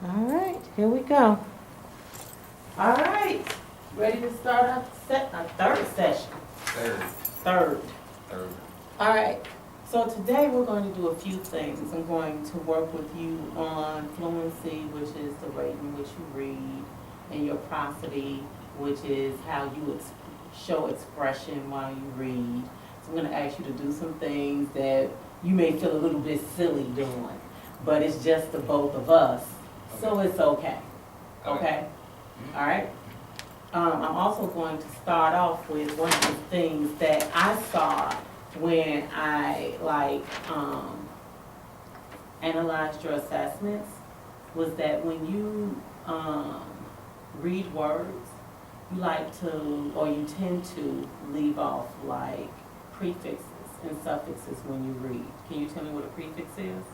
All right, here we go. All right, ready to start our third session. Third. All right, so today we're going to do a few things. I'm going to work with you on fluency, which is the rate in which you read, and your prosody, which is how you show expression while you read. So I'm going to ask you to do some things that you may feel a little bit silly doing, but it's just the both of us, so it's okay. Okay? All right? I'm also going to start off with one of the things that I saw when I analyzed your assessments, was that when you read words, you like to, or you tend to leave off like prefixes and suffixes when you read. Can you tell me what a prefix is?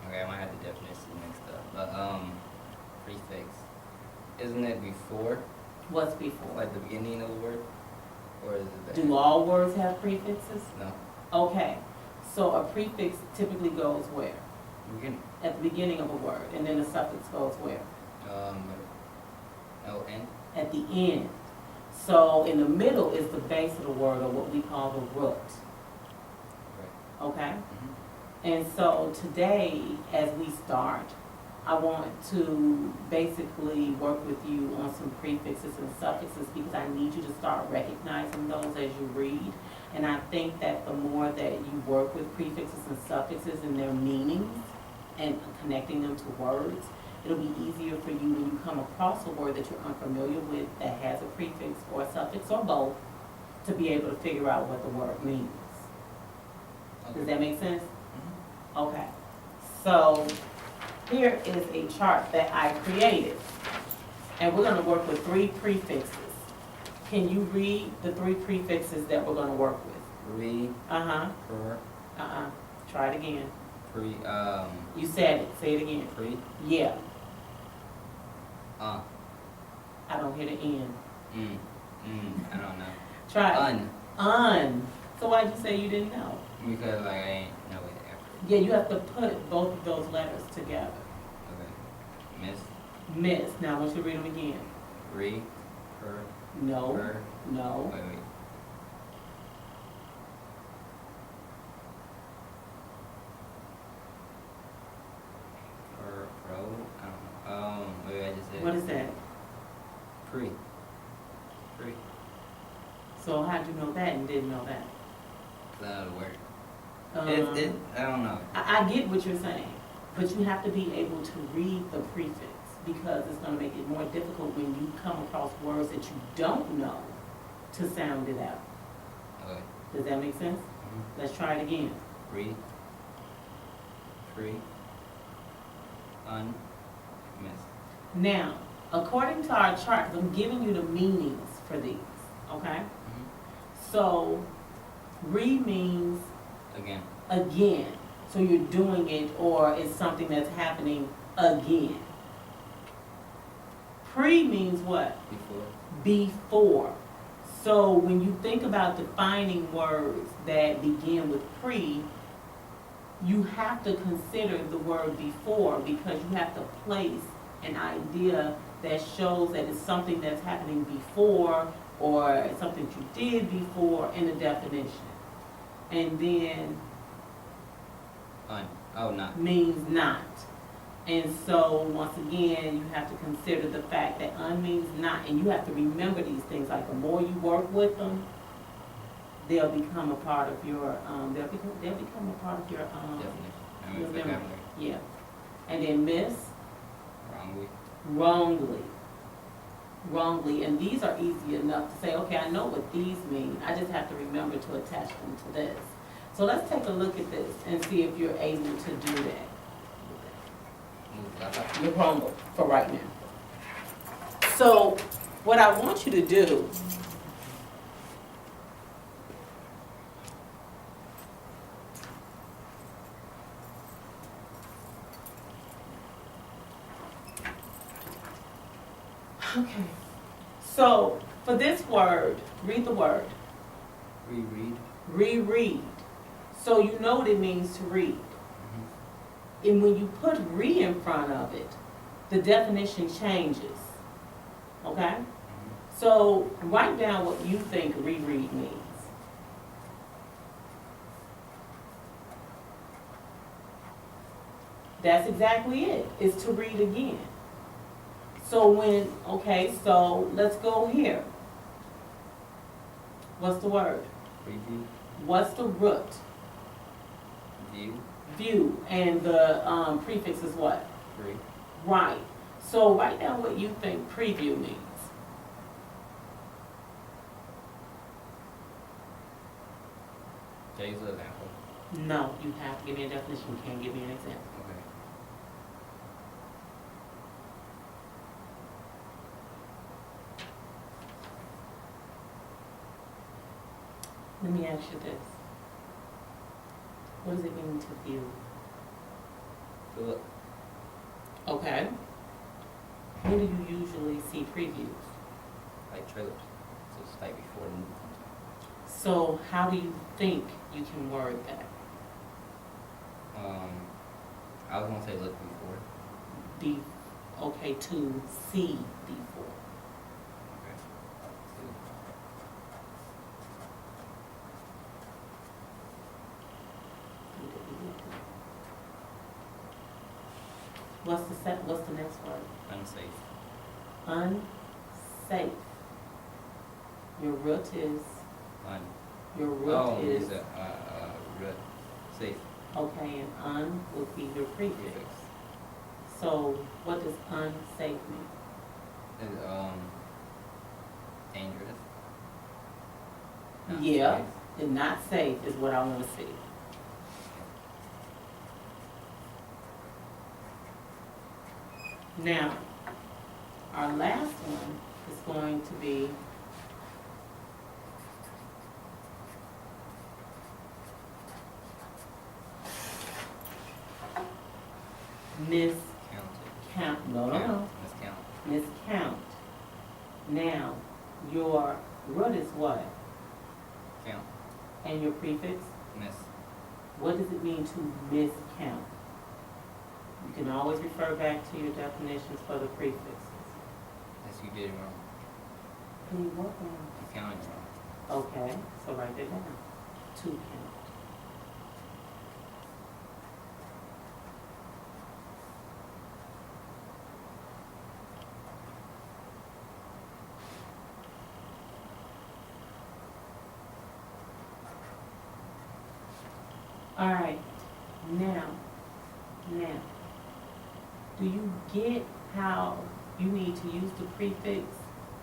Okay, I might have the definition mixed up. But prefix, isn't it before? What's before? Like the beginning of the word? Or is it that? Do all words have prefixes? No. Okay, so a prefix typically goes where? Beginning. At the beginning of a word, and then the suffix goes where? L-N? At the end. So in the middle is the base of the word, or what we call the root. Right. Okay? Mm-hmm. And so today, as we start, I want to basically work with you on some prefixes and suffixes, because I need you to start recognizing those as you read. And I think that the more that you work with prefixes and suffixes and their meanings and connecting them to words, it'll be easier for you when you come across a word that you're unfamiliar with that has a prefix or a suffix or both, to be able to figure out what the word means. Okay. Does that make sense? Mm-hmm. Okay. So here is a chart that I created, and we're going to work with 3 prefixes. Can you read the 3 prefixes that we're going to work with? Re, Uh-huh. per, Try it again. pre, You said it. Say it again. pre, Yeah. uh, I don't hear the N. I don't know. Try it. Un, Un. So why'd you say you didn't know? because like I ain't know it after. Yeah, you have to put both of those letters together. Okay. Miss, Miss. Now I want you to read them again. re, per, No. per, No. wait. Pro, I don't know. Wait, I just said. What is that? Pre. Pre. So how'd you know that and didn't know that? The word. Um, I don't know. I get what you're saying, but you have to be able to read the prefix, because it's going to make it more difficult when you come across words that you don't know to sound it out. Okay. Does that make sense? Mm-hmm. Let's try it again. Re. Pre. Un. Miss. Now, according to our chart, I'm giving you the meanings for these, okay? Mm-hmm. So, re means Again. again. So you're doing it, or it's something that's happening again. Pre means what? Before. Before. So when you think about defining words that begin with pre, you have to consider the word before, because you have to place an idea that shows that it's something that's happening before, or something that you did before in the definition. And then Un. Oh, not. means not. And so, once again, you have to consider the fact that un means not, and you have to remember these things. Like, the more you work with them, they'll become a part of your, they'll become a part of your, Definition. I mean, your memory. vocabulary. Yeah. And then miss, Wrongly. wrongly. Wrongly, and these are easy enough to say, okay, I know what these mean. I just have to remember to attach them to this. So let's take a look at this and see if you're able to do that. Move that. You're wrong for right now. So what I want you to do okay. So for this word, read the word. Reread. Reread. So you know what it means to read. Mm-hmm. And when you put re in front of it, the definition changes, okay? Mhm. So write down what you think reread means. That's exactly it, is to read again. So so let's go here. What's the word? Preview, What's the root? view, View, and the prefix is what? free, Right. So write down what you think preview means. can I use an example? No, you have to give me a definition, you can't give me an example. Okay. Let me ask you this. What does it mean to view? To look, Okay. When do you usually see previews? like trailers, so it's like before the movie comes out. So how do you think you can word that? I was gonna say look before. Be, okay, to see before. Okay. What's the next word? Unsafe. Unsafe. Your root is, Un. your root Oh, is, is it, root. Safe. okay, and un would be your prefix. Prefix. So what does unsafe mean? Is, dangerous. Not Yeah, safe. and not safe is what I want to see. Now, our last one is going to be Counted. miscount. No. Miscount. Miscount. Now, your root is what? Count. And your prefix? Miss. What does it mean to miscount? You can always refer back to your definitions for the prefixes. Yes, you did it wrong. Can you work on? You counted it wrong. Okay, so write that down. To count. All right, now, do you get how you need to use the prefix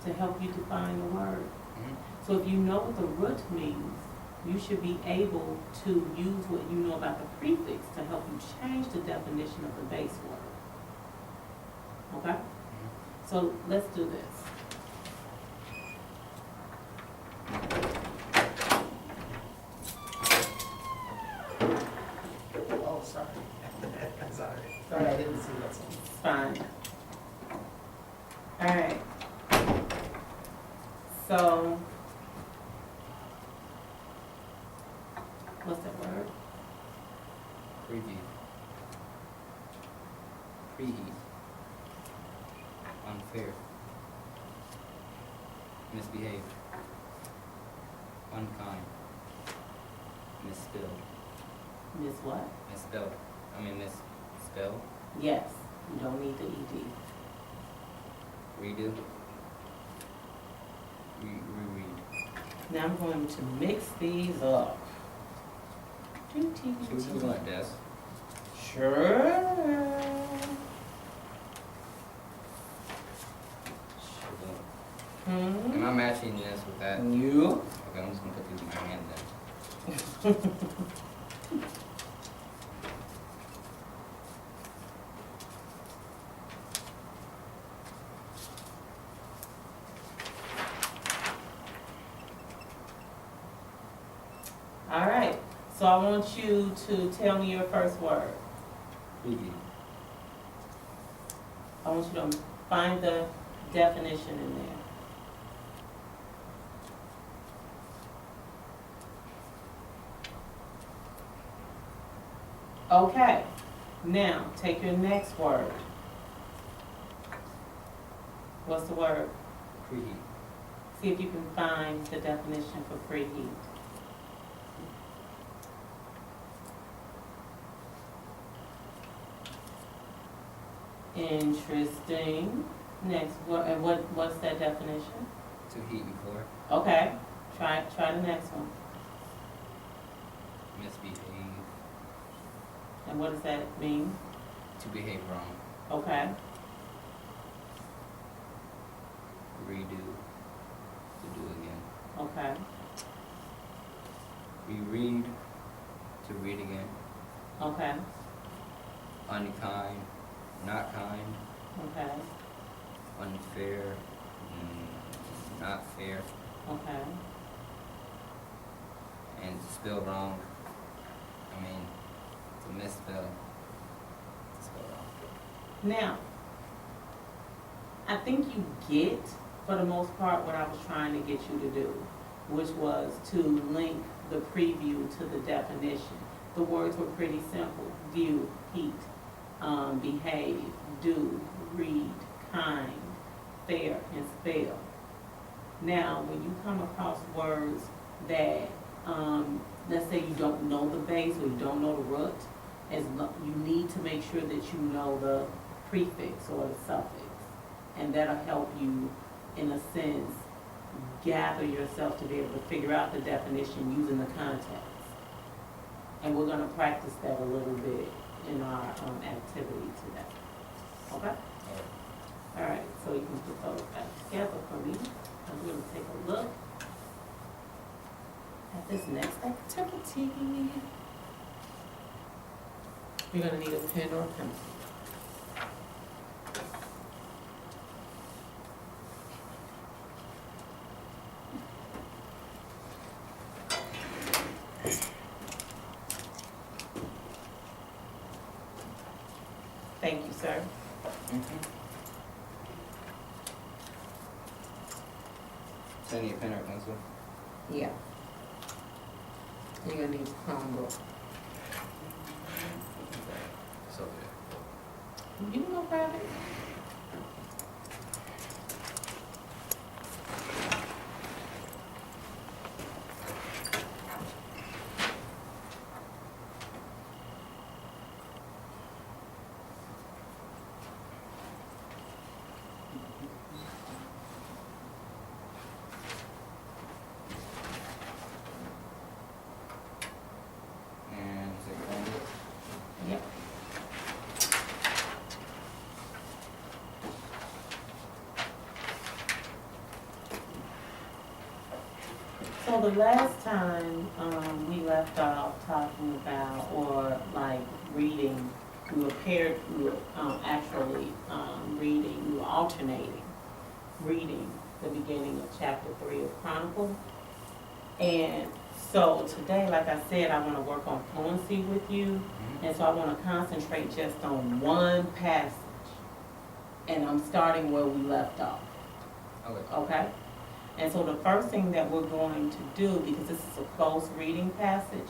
to help you define the word? Mhm. So if you know what the root means, you should be able to use what you know about the prefix to help you change the definition of the base word. Okay? Mhm. So let's do this. Oh, sorry. Sorry, I didn't see that. It's fine. All right. So, what's that word? Preview. Preheat. Unfair. Misbehave. Unkind. Misspelled. Miss what? Misspelled. Misspelled. Yes, you don't need the ED. Redo. Reread. Now I'm going to mix these up. Should we do like this? Sure. Am I matching this with that? You? Okay, I'm just gonna put these in my hand then. All right. So I want you to tell me your first word. Preview. I want you to find the definition in there. Okay. Now, take your next word. What's the word? Preheat. See if you can find the definition for preheat. Interesting. Next, what's that definition? To heat before. Okay, try the next one. Misbehave. And what does that mean? To behave wrong. Okay, Redo. To do again. okay, Reread. To read again. okay, Unkind. Not kind. okay, Unfair. Not fair. okay. And to spell wrong. I mean, to misspell. To spell wrong. Now, I think you get, for the most part, what I was trying to get you to do, which was to link the preview to the definition. The words were pretty simple: view, heat, behave, do, read, kind, fair, and spell. Now, when you come across words that, let's say you don't know the base or you don't know the root, you need to make sure that you know the prefix or the suffix. And that'll help you, in a sense, gather yourself to be able to figure out the definition using the context. And we're gonna practice that a little bit in our activity today. Okay? All right, so you can put those back together for me. I'm gonna take a look at this next activity. You're gonna need a pen or a pencil. Thank you, sir. So I need a pen or a pencil? Yeah. You're gonna need a Chromebook. So good. You can go grab it. And is it Chromebook? Yep. So the last time, we left off talking about, or like reading, we were actually, reading, we were alternating, reading the beginning of chapter 3 of Chronicles. And so today, like I said, I wanna work on fluency with you. And so I want to concentrate just on one passage. And I'm starting where we left off, Okay. okay? And so the first thing that we're going to do, because this is a close reading passage,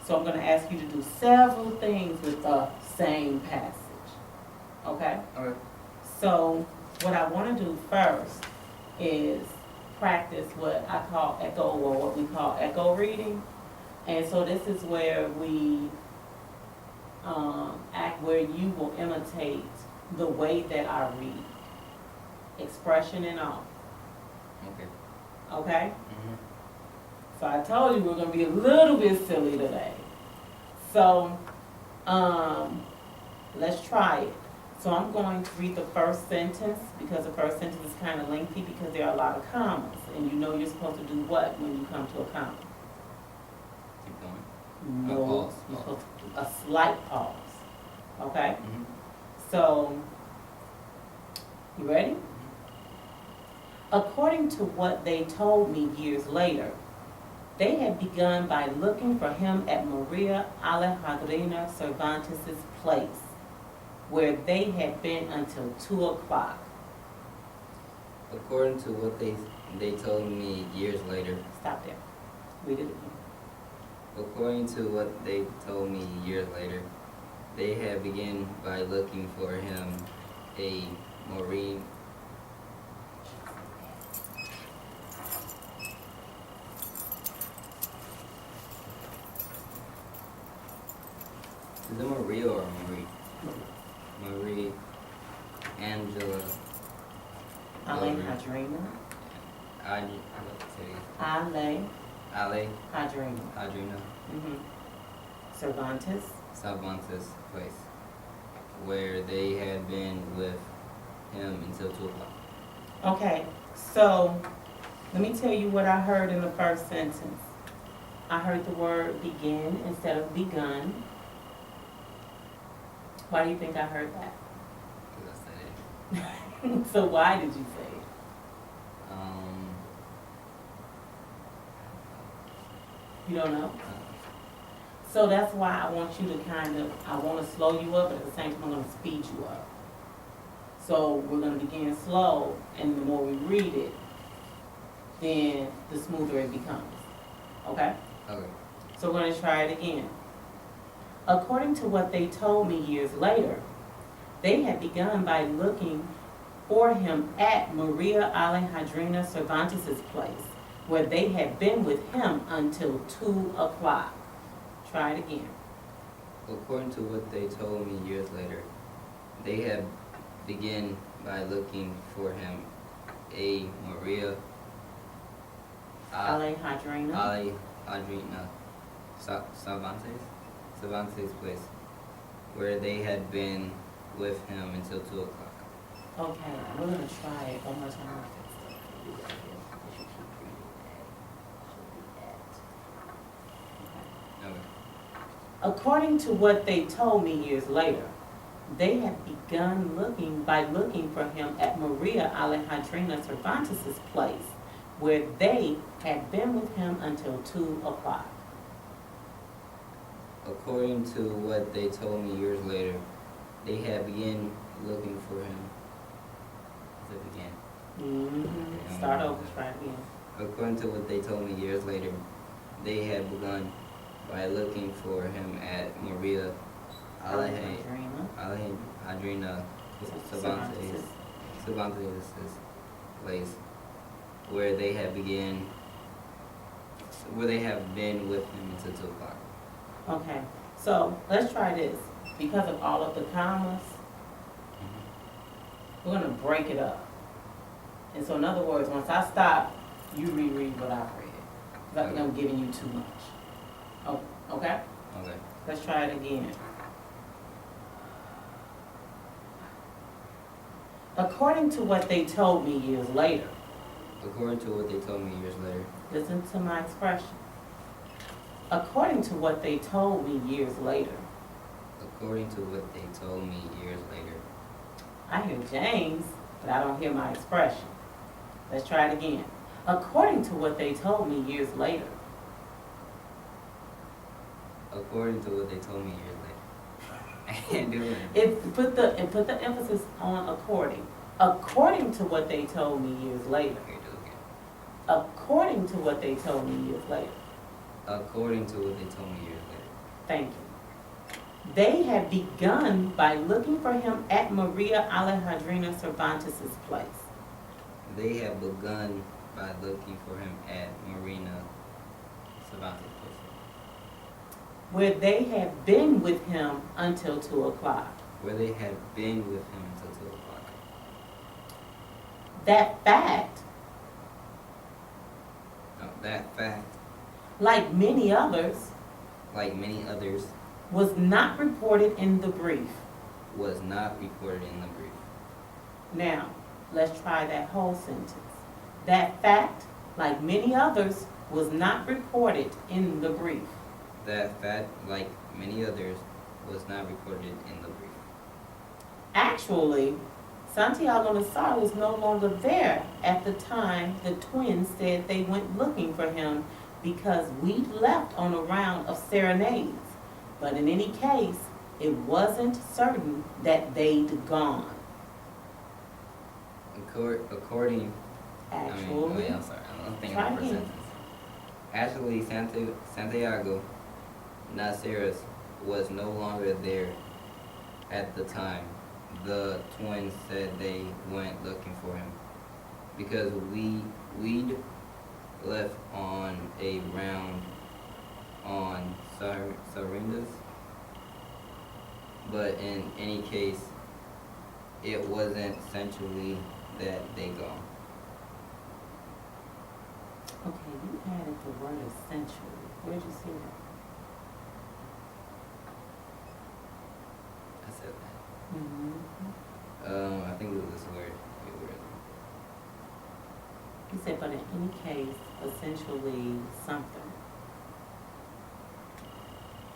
so I'm going to ask you to do several things with the same passage, okay? Okay. So what I want to do first is practice what I call echo, or what we call echo reading. And so this is where we where you will imitate the way that I read, expression and all, Okay. okay? So I told you we're gonna be a little bit silly today. So, let's try it. So I'm going to read the first sentence, because the first sentence is kind of lengthy because there are a lot of commas, and you know you're supposed to do what when you come to a comma? Keep going. No, Pause. you're supposed to do a slight pause, okay? Mm-hmm. So, you ready? According to what they told me years later, they had begun by looking for him at Maria Alejandrina Cervantes' place, where they had been until 2 o'clock. According to what they told me years later. Stop there. Read it again. According to what they told me years later, they had begun by looking for him a Marie Maria or Marie? Marie Angela. Ale Hadrina. Ale Hadrina. Adrina Cervantes. Cervantes place, where they had been with him until 2 o'clock. Okay, so let me tell you what I heard in the first sentence. I heard the word begin instead of begun. Why do you think I heard that? Because I said it. So why did you say it? You don't know? So that's why I want you to I want to slow you up, but at the same time I'm going to speed you up. So we're going to begin slow, and the more we read it, then the smoother it becomes. Okay? Okay. So we're going to try it again. According to what they told me years later, they had begun by looking for him at Maria Alejandrina Cervantes' place, where they had been with him until 2 o'clock. Try it again. According to what they told me years later, they had begun by looking for him a Maria Alejandrina Cervantes place, where they had been with him until 2 o'clock. Okay, we're going to try it one more time. Okay. According to what they told me years later, they had begun by looking for him at Maria Alejandrina Cervantes' place, where they had been with him until 2 o'clock. According to what they told me years later, they had begun looking for him. Is it again? Start over, try it again. According to what they told me years later, they had begun by looking for him at Maria Alejandrina Cervantes' place, where they have been with him until 2 o'clock. Okay, so let's try this. Because of all of the commas, we're going to break it up. And so in other words, once I stop, you reread what I've read. Because I think I'm giving you too much. Oh, okay? Okay. Let's try it again. According to what they told me years later. According to what they told me years later. Listen to my expression. According to what they told me years later. According to what they told me years later. I hear James, but I don't hear my expression. Let's try it again. According to what they told me years later. According to what they told me years later. I can't do it. Put the emphasis on according. According to what they told me years later. Okay, do it again. According to what they told me years later. According to what they told me years later. Thank you. They had begun by looking for him at Maria Alejandrina Cervantes' place. They had begun by looking for him at Marina Cervantes' place, Where they had been with him until 2 o'clock. where they had been with him until 2 o'clock. That fact, That fact, like many others, like many others, was not reported in the brief. was not reported in the brief. Now, let's try that whole sentence. That fact, like many others, was not reported in the brief. That fact, like many others, was not reported in the brief. Actually, Santiago Nassar was no longer there at the time the twins said they went looking for him because we'd left on a round of serenades. But in any case, it wasn't certain that they'd gone. According, Actually, I'm sorry, I'm thinking try of the again. sentence. Actually, Santiago Naceres was no longer there at the time the twins said they went looking for him, because we'd left on a round on Serenades. but in any case, it wasn't essentially that they gone. Okay, you added the word essentially. Where'd you see that? I said that. Mm-hmm. I think it was this word. Wait, where is You said, but in any case, essentially something.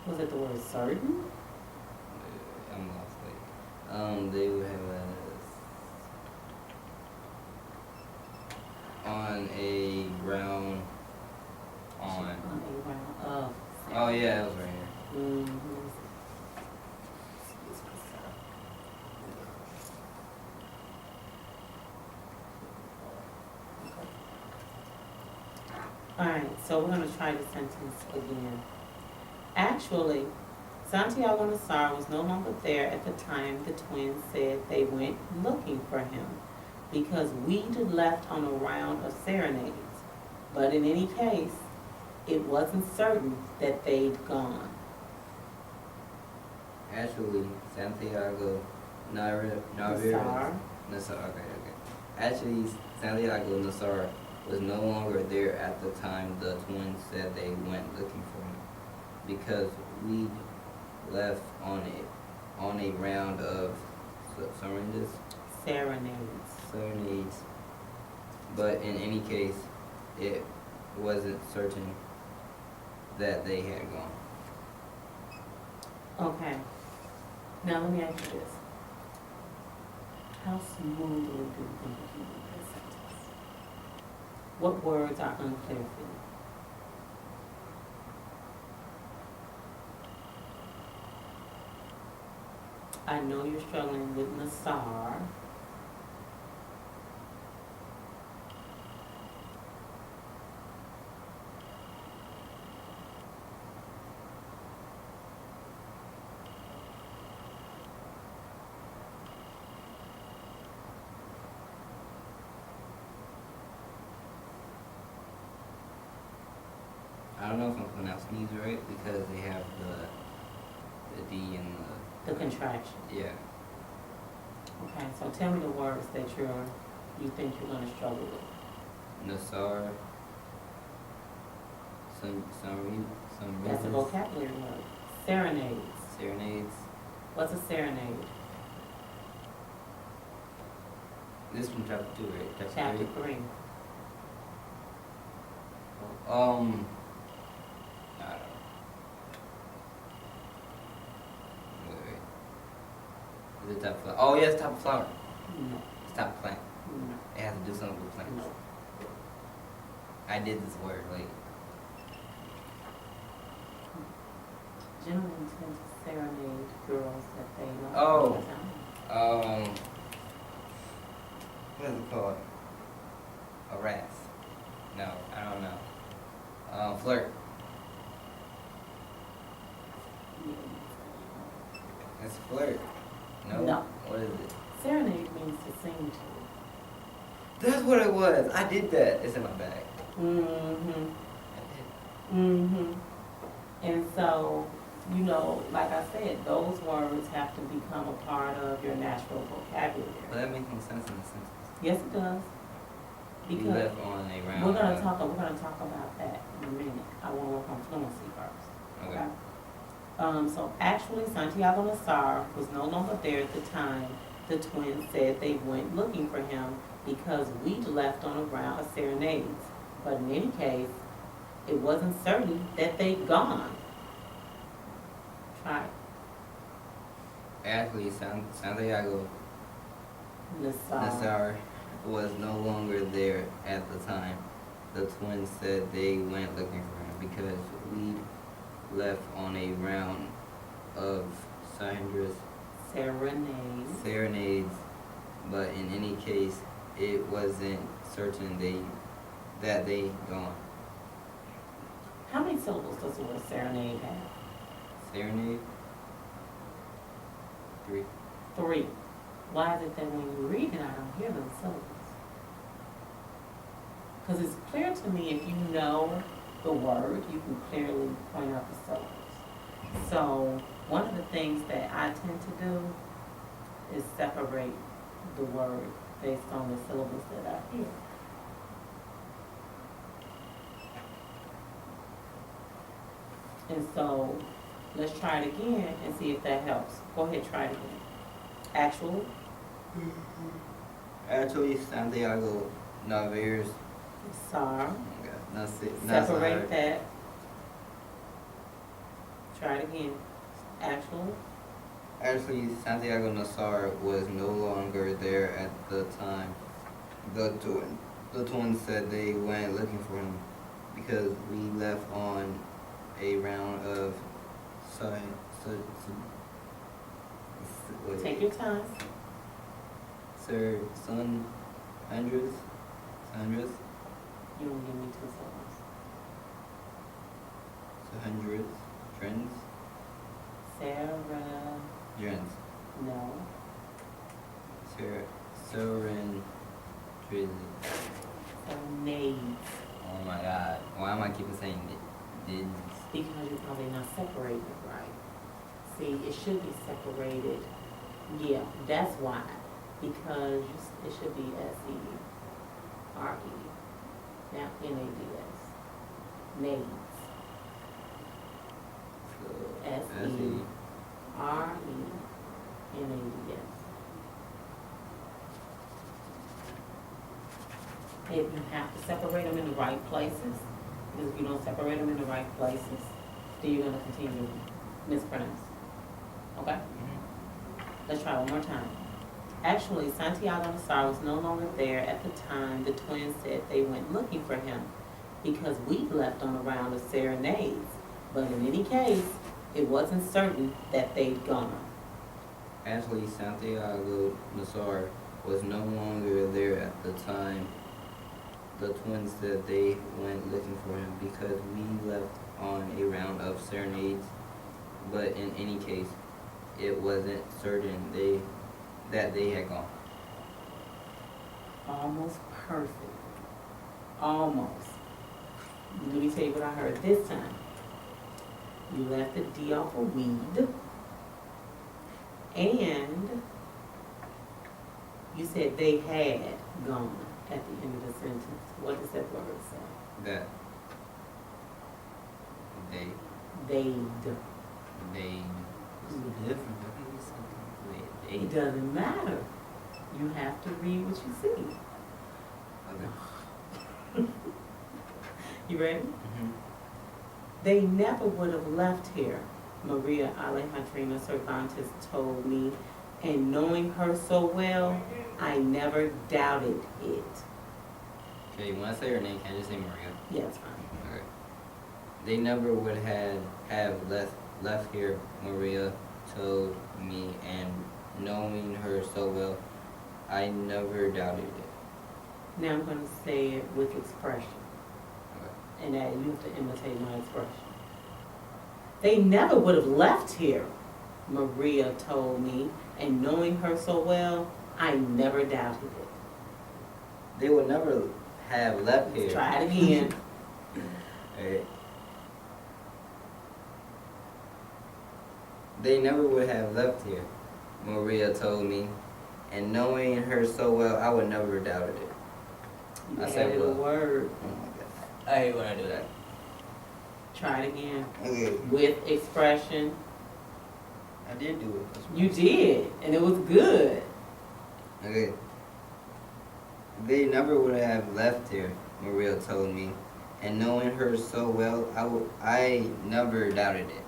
Was it the word certain? it? I'm lost. Like, they would have on a ground on. On a round of. Oh yeah, it was right here. Mm-hmm. Alright, so we're gonna try the sentence again. Actually, Santiago Nassar was no longer there at the time the twins said they went looking for him because we'd left on a round of serenades. But in any case, it wasn't certain that they'd gone. Actually, Santiago Nassar. Nassar. Okay. Actually, Santiago Nassar was no longer there at the time the twins said they went looking for him because we left on a round of serenades. But in any case, it wasn't certain that they had gone. Okay. Now let me ask you this. How smoothly do you think you read this sentence? What words are unclear for you? I know you're struggling with Nassar. I don't know if I'm pronouncing these right because they have the D and The contraction. yeah. Okay, so tell me the words that you think you're gonna struggle with. Nassar. Some That's a vocabulary word. Serenades. serenades. What's a serenade? This from chapter 2, right? Chapter 3. 3. I don't know. Wait. Is it type of flower? Oh yeah, it's type of flower. No. It's type of plant. No. It has to do something with plants. No. I did this word like Gentlemen tend to serenade girls that they know. Oh. all the time. what is it called? A wrath. No, I don't know. Flirt. It's flirt. No? No. What is it? Serenade means to sing to. That's what it was. I did that. It's in my bag. Mm-hmm. I Mm-hmm. And so, you know, like I said, those words have to become a part of your natural vocabulary. did. But that makes no sense in a sentence. Yes, it does. We Because left on a round. we're gonna talk about that in a minute. I wanna work on fluency first. Okay. So actually, Santiago Nassar was no longer there at the time the twins said they went looking for him because we'd left on a round of serenades. But in any case, it wasn't certain that they'd gone. Try it. Actually, Santiago Nassar was no longer there at the time the twins said they went looking for him because we left on a round of serenades, but in any case, it wasn't certain that they gone. How many syllables does the word serenade have? Serenade? 3. 3. Why is it that when you read it, I don't hear those syllables? Because it's clear to me if you know the word, you can clearly point out the syllables. So One of the things that I tend to do is separate the word based on the syllables that I hear. And so, let's try it again and see if that helps. Go ahead, try it again. Actual, Actually, Santiago Navarez. SAR, Nazar. separate that. Try it again. Actual, Actually, Santiago Nazar was no longer there at the time. The twins said they went looking for him because we left on a round of take your time. Sir Sun Hundreds. You don't give me 2 seconds. Hundreds. Trends. Sarah, Trends. no. Soren Trizzy. Nades. Oh my god. Why am I keeping saying it? Did Because you're probably not separating it right. See, it should be separated. Yeah, that's why. Because it should be S-E-R-E. Now N-A-D-S. Nades. S-E-R-E-N-A-D-S. If you have to separate them in the right places, because if you don't separate them in the right places, then you're gonna continue to mispronounce. Okay? Let's try one more time. Actually, Santiago Nazar was no longer there at the time the twins said they went looking for him because we left on a round of serenades. But in any case, it wasn't certain that they'd gone. Actually, Santiago Nazar was no longer there at the time the twins said they went looking for him because we left on a round of serenades. But in any case, it wasn't certain that they had gone. Almost perfect. Almost. Let me tell you what I heard this time. You left the D off of weed. And you said they had gone at the end of the sentence. What does that word say? That they They'd. different. It doesn't matter. You have to read what you see. Okay. You ready? Mm-hmm. They never would have left here, Maria Alejandrina Cervantes told me, and knowing her so well, I never doubted it. Okay, when I say her name, can I just say Maria? Yeah, it's fine. Okay. They never would have left here, Maria told me, and knowing her so well, I never doubted it. Now I'm going to say it with expression, Okay. and that you have to imitate my expression. They never would have left here, Maria told me, and knowing her so well, I never doubted it. They would never have left here. Try it again. Alright. They never would have left here, Maria told me, and knowing her so well, I would never have doubted it. You I said added a well. word. Oh my god. I hate when I do that. Try it again. Okay. With expression. I did do it. You did, and it was good. Okay. They never would have left here, Maria told me, and knowing her so well, I never doubted it.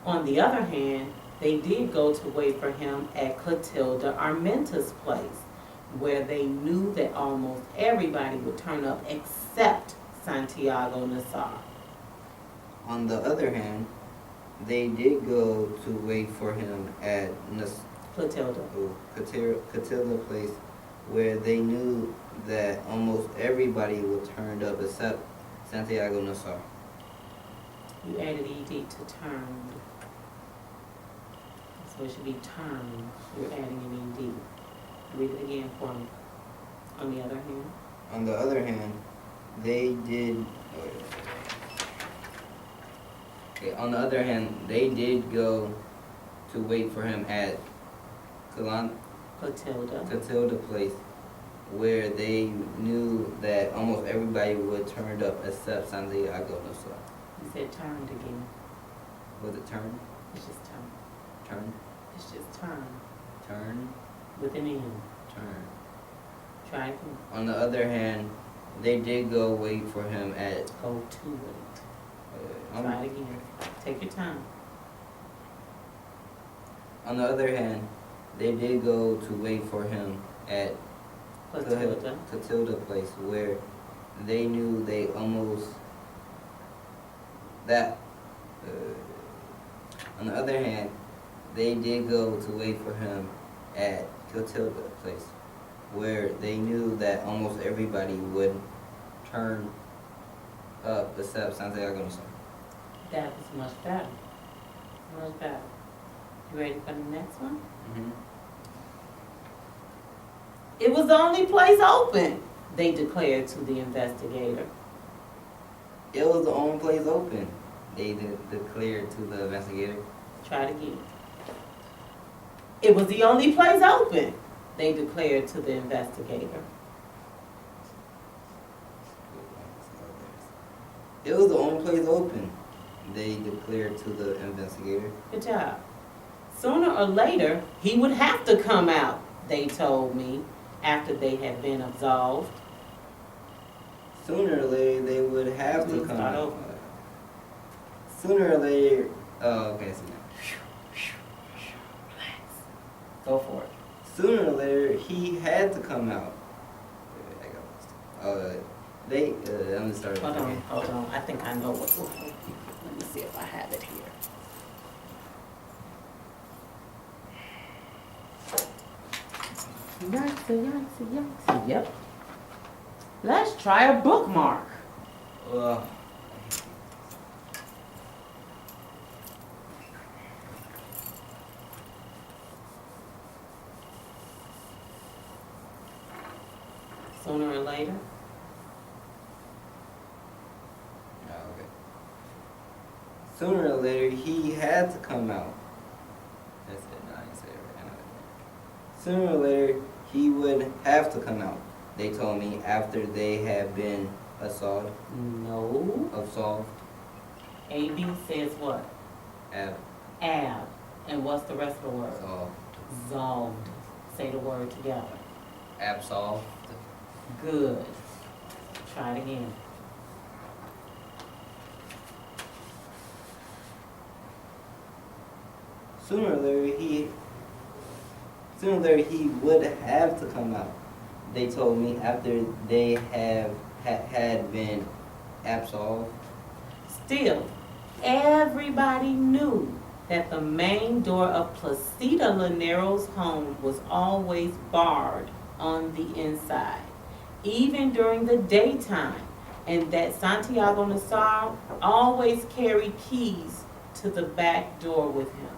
On the other hand, they did go to wait for him at Clotilda Armenta's place, where they knew that almost everybody would turn up except Santiago Nazar. On the other hand, they did go to wait for him at Clotilda. Clotilda place, where they knew that almost everybody would turn up except Santiago Nazar. You added ED to turned. So it should be turned. You're adding an ED. Read it again for me. On the other hand. On the other hand, they did. Okay, on the other hand, they did go to wait for him at Clotilda Place, where they knew that almost everybody would turn up except Santiago Nassar. You said turned again. Was it turn? It's just turn. Turn? It's just turn. Turn? With an N. Turn. Try it again. On the other hand, they did go wait for him at... Go to it. Try it again. Take your time. On the other hand, they did go to wait for him at Clotilda Place, where they knew they almost... on the other hand, they did go to wait for him at Clotilda Place, where they knew that almost everybody would turn up except Santiago Nassar. That was much better. Much better. You ready for the next one? Mm-hmm. It was the only place open, they declared to the investigator. It was the only place open, they declared to the investigator. Try it again. It was the only place open, they declared to the investigator. It was the only place open, they declared to the investigator. Good job. Sooner or later, he would have to come out, they told me, after they had been absolved. Sooner or later, they would have to come Start out. over. Sooner or later, oh, okay, so now. Go for it. Sooner or later, he had to come out. I'm gonna start. Hold on. I think I know what. Let me see if I have it here. Yikesy. Yep. Let's try a bookmark. Ugh. Sooner or later. Oh, okay. Sooner or later, he had to come out. That's it. No, I didn't say it right. I know that. Sooner or later, he would have to come out. They told me after they had been absolved. No. Absolved. AB says what? Ab. Ab. And what's the rest of the word? Absolved. Zolved. Say the word together. Absolved. Good. Try it again. Sooner or later, he would have to come out. They told me after they had been absolved. Still, everybody knew that the main door of Placida Linero's home was always barred on the inside, even during the daytime, and that Santiago Nassar always carried keys to the back door with him.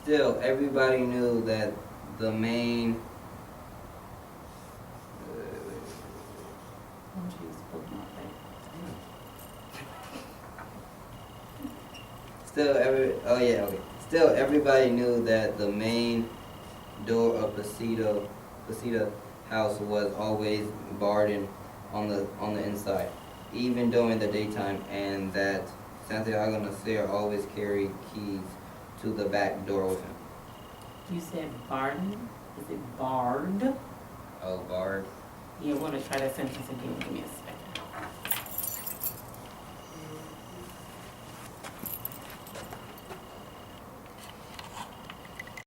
Still, everybody knew that the main. Don't you use the bookmark, babe. Still, everybody knew that the main door of Placida house was always barred on the inside, even during the daytime, and that Santiago Nassar always carried keys to the back door with him. You said barred. Is it barred? Oh, barred. Yeah, I want to try that sentence again. Give me a second.